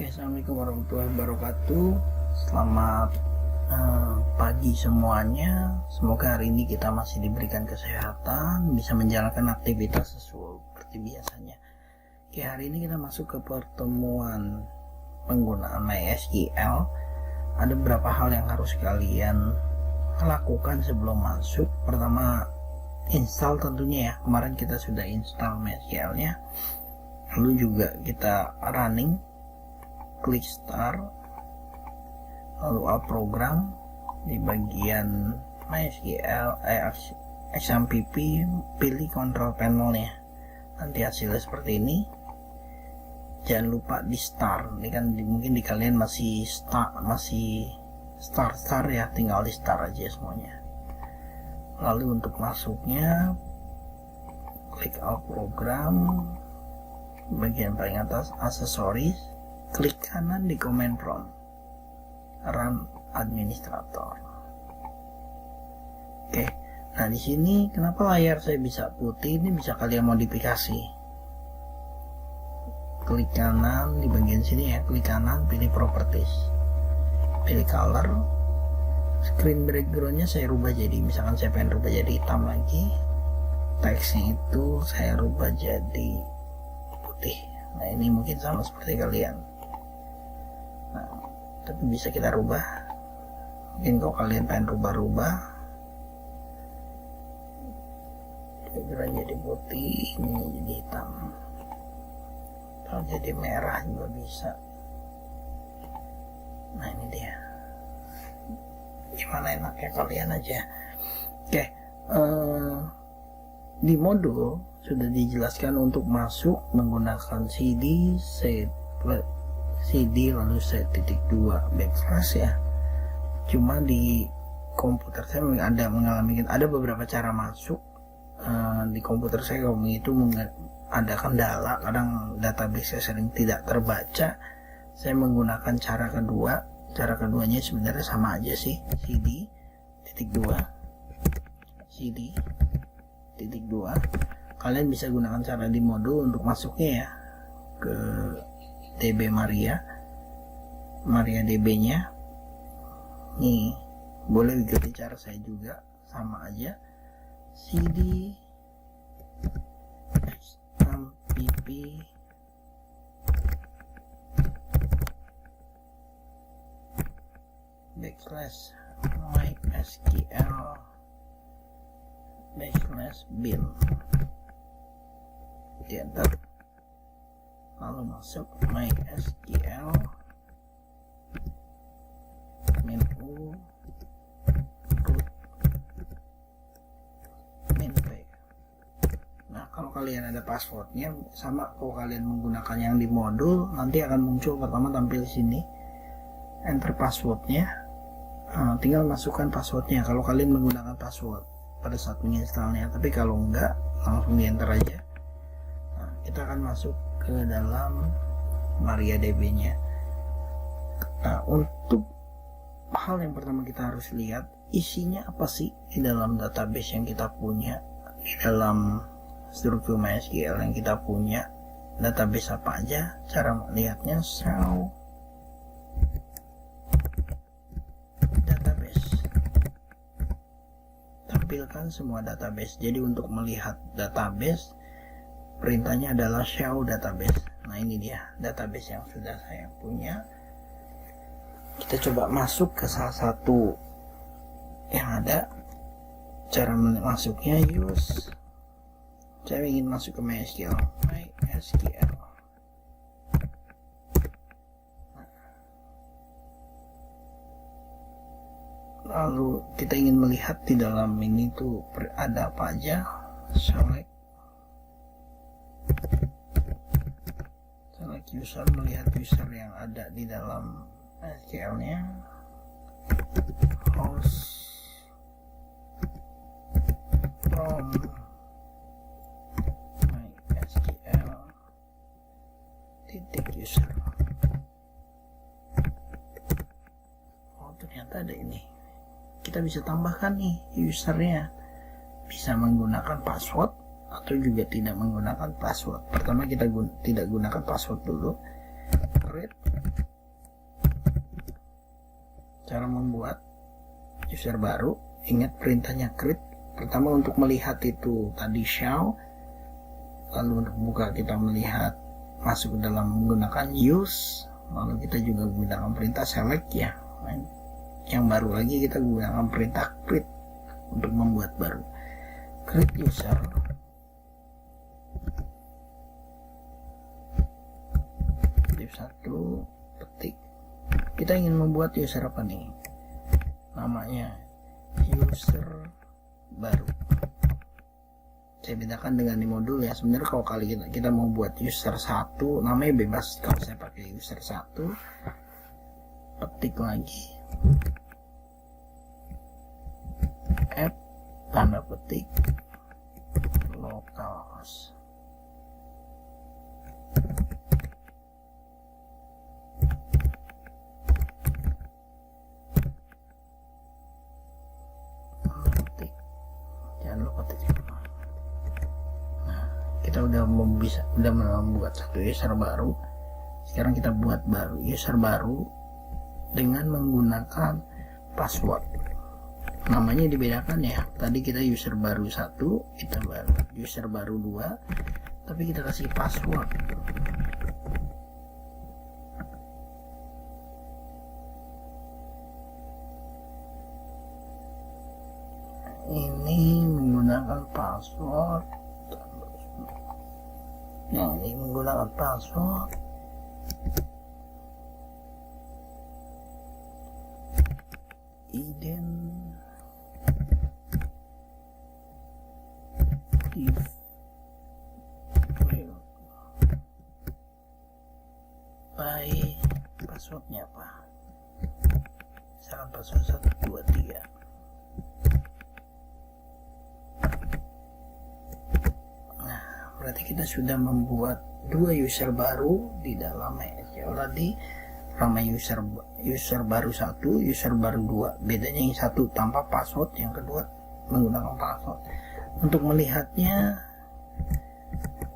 Oke, assalamualaikum warahmatullahi wabarakatuh. Selamat pagi semuanya. Semoga hari ini kita masih diberikan kesehatan, bisa menjalankan aktivitas seperti biasanya. Oke, hari ini kita masuk ke pertemuan penggunaan MySQL. Ada beberapa hal yang harus kalian lakukan sebelum masuk. Pertama, install tentunya ya. Kemarin kita sudah install MySQL nya. Lalu juga kita running, klik start, lalu up program. Di bagian MySQL XMPP, pilih control panelnya. Nanti hasilnya seperti ini. Jangan lupa di start. Ini kan mungkin di kalian masih start ya, tinggal di start aja semuanya. Lalu untuk masuknya, klik up program, bagian paling atas aksesoris, klik kanan di command prompt, run administrator. Oke, nah di sini kenapa layar saya bisa putih? Ini bisa kalian modifikasi. Klik kanan di bagian sini ya, klik kanan, pilih properties, pilih color, screen backgroundnya saya rubah jadi, misalkan saya pengen rubah jadi hitam lagi, teksnya itu saya rubah jadi putih. Nah ini mungkin sama seperti kalian. Nah, tapi bisa kita rubah. Mungkin kalau kalian pengen rubah-rubah, background jadi putih, ini jadi hitam, kalau jadi merah juga bisa. Nah ini dia, gimana enaknya kalian aja. Oke, di modul sudah dijelaskan untuk masuk menggunakan CD lalu set.2 backslash ya. Cuma di komputer saya ada beberapa cara masuk. Di komputer saya kalau itu ada kendala, kadang database sering tidak terbaca. Saya menggunakan cara kedua. Cara keduanya sebenarnya sama aja sih, CD.2. Kalian bisa gunakan cara di modul untuk masuknya ya ke DB Maria DB nya. Nih boleh ikuti cara saya juga, sama aja, CD XMPP backslash MySQL backslash bin, di enter, lalu masuk MySQL menu root min-p. Nah kalau kalian ada passwordnya, sama kalau kalian menggunakan yang di modul, nanti akan muncul pertama tampil sini enter passwordnya. Tinggal masukkan passwordnya kalau kalian menggunakan password pada saat menginstalnya, tapi kalau enggak langsung di enter aja. Nah, kita akan masuk ke dalam MariaDB nya. Nah, untuk hal yang pertama kita harus lihat isinya apa sih di dalam database yang kita punya, di dalam struktur MySQL yang kita punya, database apa aja. Cara melihatnya show database, tampilkan semua database. Jadi untuk melihat database, perintahnya adalah show database. Nah ini dia database yang sudah saya punya. Kita coba masuk ke salah satu yang ada. Cara masuknya use, saya ingin masuk ke MySQL. Lalu kita ingin melihat di dalam ini tuh ada apa aja. Select user, melihat user yang ada di dalam MySQL nya. Host from MySQL user. Oh ternyata ada ini. Kita bisa tambahkan nih usernya, bisa menggunakan password atau juga tidak menggunakan password. Pertama kita tidak gunakan password dulu, create cara membuat user baru. Ingat perintahnya create. Pertama untuk melihat itu tadi show, lalu untuk buka kita melihat masuk ke dalam menggunakan use, lalu kita juga menggunakan perintah select ya. Yang baru lagi kita gunakan perintah create untuk membuat baru. Create user. Step 1 petik. Kita ingin membuat user apa nih? Namanya user baru. Saya bedakan dengan di modul ya. Sebenarnya kalau kali kita mau buat user 1, namanya bebas. Kalau saya pakai user 1, petik lagi add tanda petik localhost. Jangan lupa petik. Nah, kita udah membuat satu user baru. Sekarang kita buat baru user baru dengan menggunakan password. Namanya dibedakan ya. Tadi kita user baru 1, kita baru user baru 2, tapi kita kasih password. Ini menggunakan password. Nah, ini menggunakan password. Identify passwordnya apa? Misalkan password 1, 2, 3. Nah, berarti kita sudah membuat 2 user baru di dalam MySQL tadi. Nama user baru 1, user baru 2. Bedanya yang satu tanpa password, yang kedua menggunakan password. Untuk melihatnya,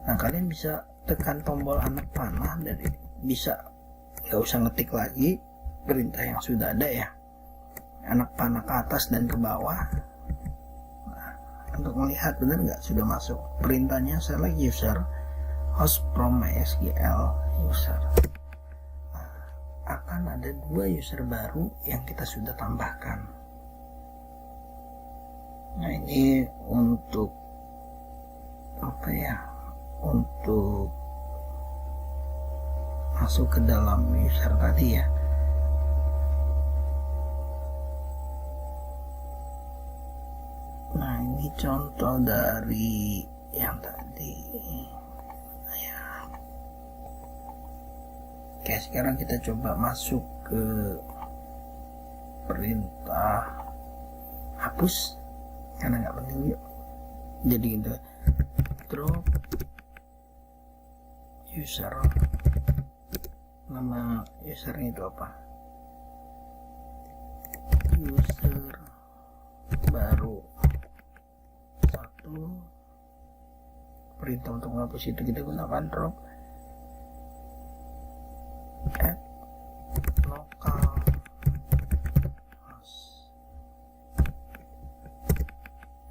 nah kalian bisa tekan tombol anak panah dan bisa nggak usah ngetik lagi perintah yang sudah ada ya, anak panah ke atas dan ke bawah. Nah, untuk melihat benar nggak sudah masuk perintahnya, select user host from MySQL user. Akan ada 2 user baru yang kita sudah tambahkan. Nah, ini untuk apa ya, untuk masuk ke dalam user tadi ya. Nah, ini contoh dari yang tadi. Oke, sekarang kita coba masuk ke perintah hapus karena nggak penting yuk. Jadi gitu, drop user, nama usernya itu apa? User baru 1. Perintah untuk menghapus itu kita gunakan drop add localhost.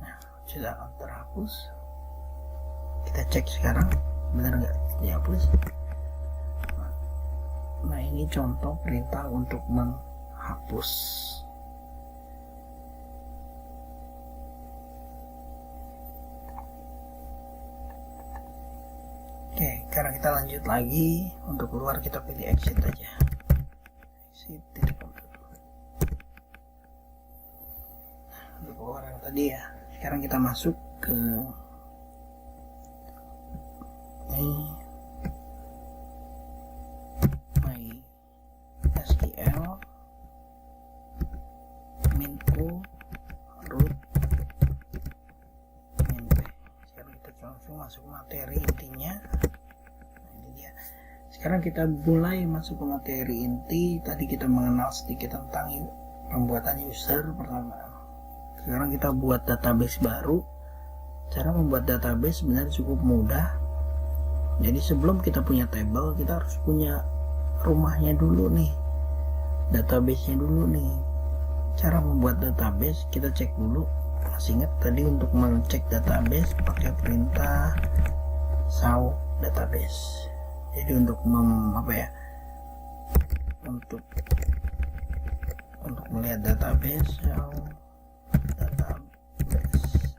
Nah, sudah akan terhapus. Kita cek sekarang benar nggak dihapus. Nah, ini contoh perintah untuk menghapus. Oke, sekarang kita lanjut lagi. Untuk keluar kita pilih exit aja. Exit dari komputer. Untuk keluar yang tadi ya. Sekarang kita masuk ke MySQL minfo root min. Sekarang kita langsung masuk materi intinya. Sekarang kita mulai masuk ke materi inti. Tadi kita mengenal sedikit tentang pembuatan user pertama. Sekarang kita buat database baru. Cara membuat database sebenarnya cukup mudah. Jadi sebelum kita punya table, kita harus punya rumahnya dulu nih, database-nya dulu nih. cara membuat database, kita cek dulu. Masih ingat tadi untuk mengecek database pakai perintah show database. Jadi untuk untuk melihat database, show database.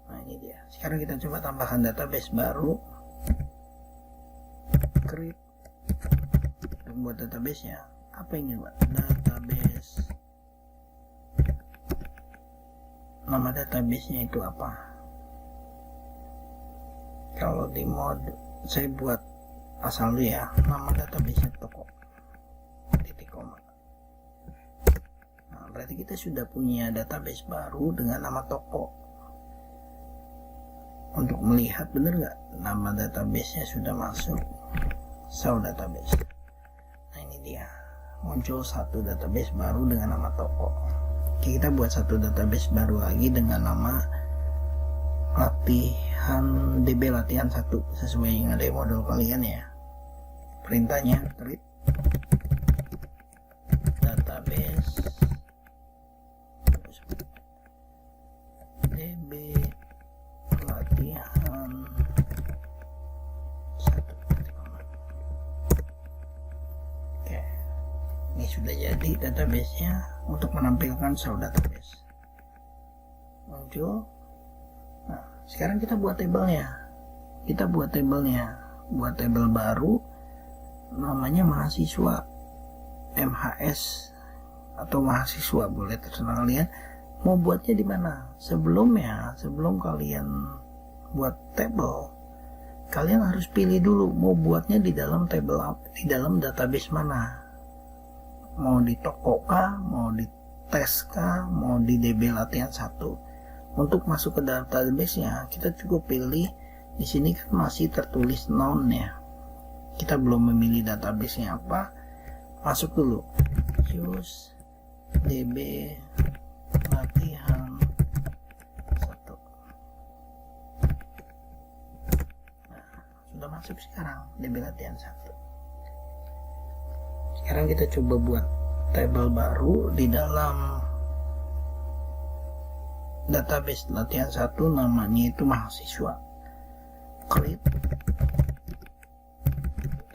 Nah ini dia. Sekarang kita coba tambahkan database baru, create. Untuk membuat database nya apa ini buat database, nama database nya itu apa? Kalau di mode saya buat asal dulu ya, nama database nya toko titik koma. Nah berarti kita sudah punya database baru dengan nama toko. Untuk melihat bener nggak nama database nya sudah masuk, show database. Nah ini dia, muncul satu database baru dengan nama toko. Oke, kita buat satu database baru lagi dengan nama latihan DB latihan 1 sesuai yang ada di modul kalian ya. Perintahnya create database DB latihan 1. Oke, ini sudah jadi database-nya. Untuk menampilkan show database muncul. Nah sekarang kita buat tabelnya. Buat tabel baru namanya mahasiswa, MHS atau mahasiswa, boleh terserah kalian mau buatnya di mana. Sebelum kalian buat tabel, kalian harus pilih dulu mau buatnya di dalam tabel, di dalam database mana. Mau di toko kah, mau di tes kah, mau di DB latihan 1. Untuk masuk ke database nya kita cukup pilih di sini, kan masih tertulis noun ya, kita belum memilih database nya apa. Masuk dulu use DB latihan 1. Nah sudah masuk sekarang DB latihan 1. Sekarang kita coba buat tabel baru di dalam database latihan 1, namanya itu mahasiswa. Create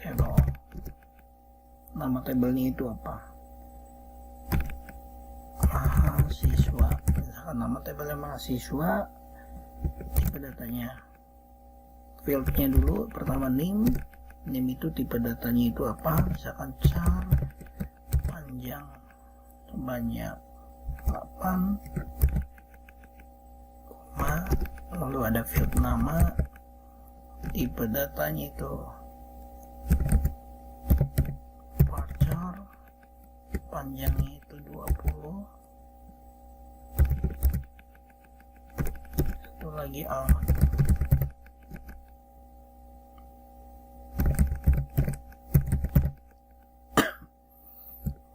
table. Nama tabelnya itu apa? Mahasiswa. Misalkan nama tabelnya mahasiswa, tipe datanya, fieldnya dulu pertama name itu tipe datanya itu apa? Misalkan char panjang sebanyak 8, lalu ada field nama, tipe datanya itu varchar, panjangnya itu 20, satu lagi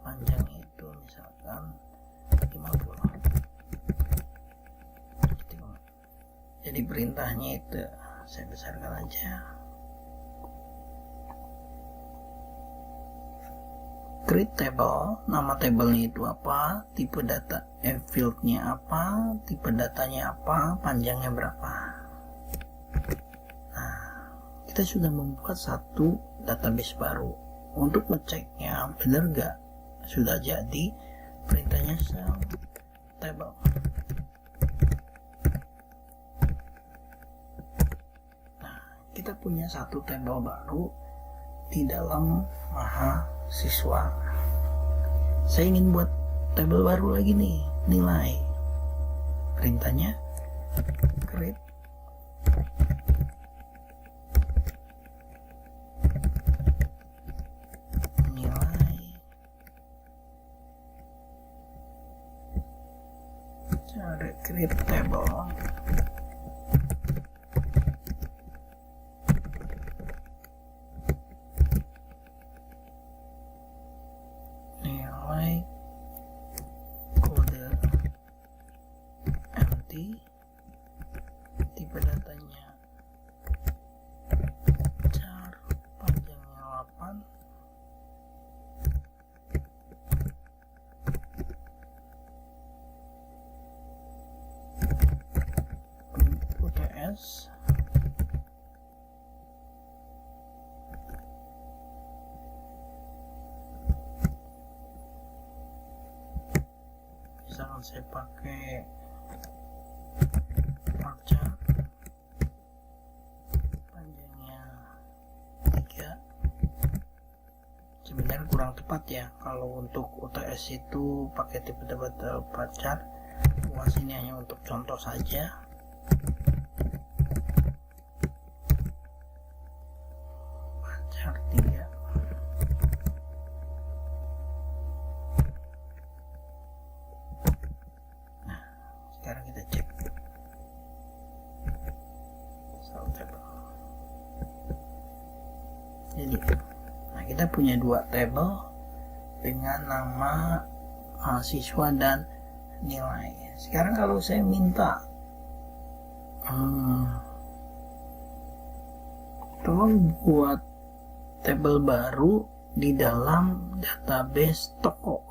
panjangnya itu misalkan 50. Jadi perintahnya itu saya besarkan aja. Create table, nama tabelnya itu apa, tipe data, fieldnya apa, tipe datanya apa, panjangnya berapa. Nah, kita sudah membuat satu database baru. Untuk ngeceknya benar gak sudah jadi, perintahnya show table. Kita punya satu tabel baru di dalam mahasiswa. Saya ingin buat tabel baru lagi nih, nilai. Perintahnya create nilai, cara create table. Kode empty, tipe datanya char, panjangnya 8, misalkan saya pakai chart panjangnya 3. Sebenarnya kurang tepat ya, kalau untuk UTS itu pakai tipe chart. Luas ini hanya untuk contoh saja. Chart 3. Nah, sekarang kita cek cell table. Jadi, nah kita punya 2 tabel dengan nama siswa dan nilai. Sekarang kalau saya minta tolong buat tabel baru di dalam database toko.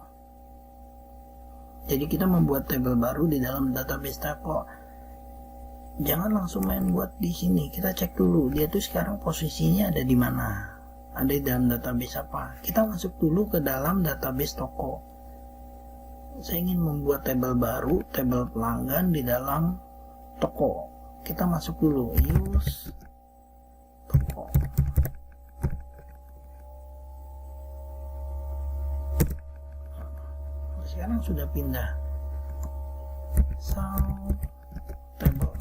Jadi kita membuat tabel baru di dalam database toko. Jangan langsung main buat di sini. Kita cek dulu dia tuh sekarang posisinya ada di mana. Ada di dalam database apa. Kita masuk dulu ke dalam database toko. Saya ingin membuat tabel baru, tabel pelanggan di dalam toko. Kita masuk dulu, use toko. Sekarang sudah pindah cell table.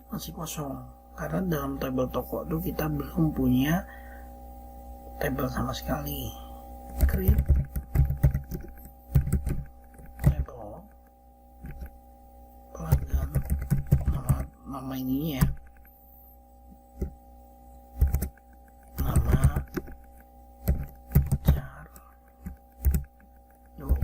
Masih kosong karena dalam tabel toko itu kita belum punya tabel sama sekali. Create table pelanggan, nama ininya ya, nama chart 20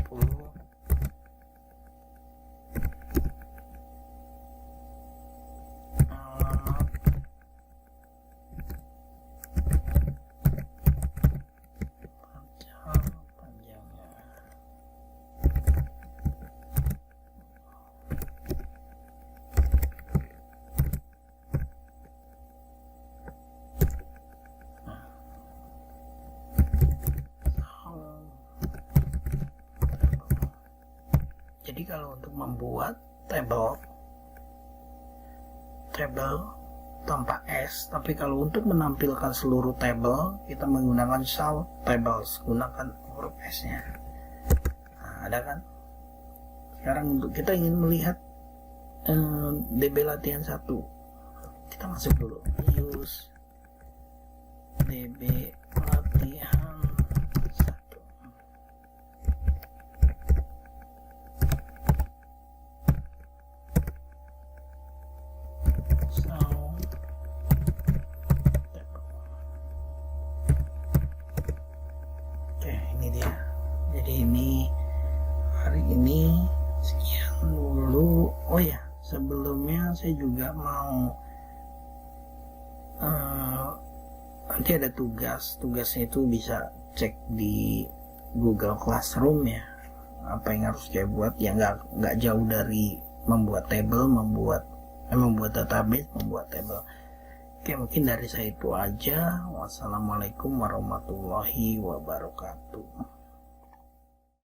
Jadi kalau untuk membuat tabel tanpa S, tapi kalau untuk menampilkan seluruh tabel kita menggunakan cell tables, gunakan huruf S nya. Nah, ada kan? Sekarang untuk kita ingin melihat DB latihan 1, kita masuk dulu, use DB latihan 1. Oke, ini dia. Jadi ini hari ini sekian dulu. Oh ya, sebelumnya saya juga mau nanti ada tugasnya itu bisa cek di Google Classroom ya, apa yang harus saya buat ya, nggak jauh dari membuat table, membuat database, membuat table. Oke, mungkin dari saya itu aja. Wassalamualaikum warahmatullahi wabarakatuh.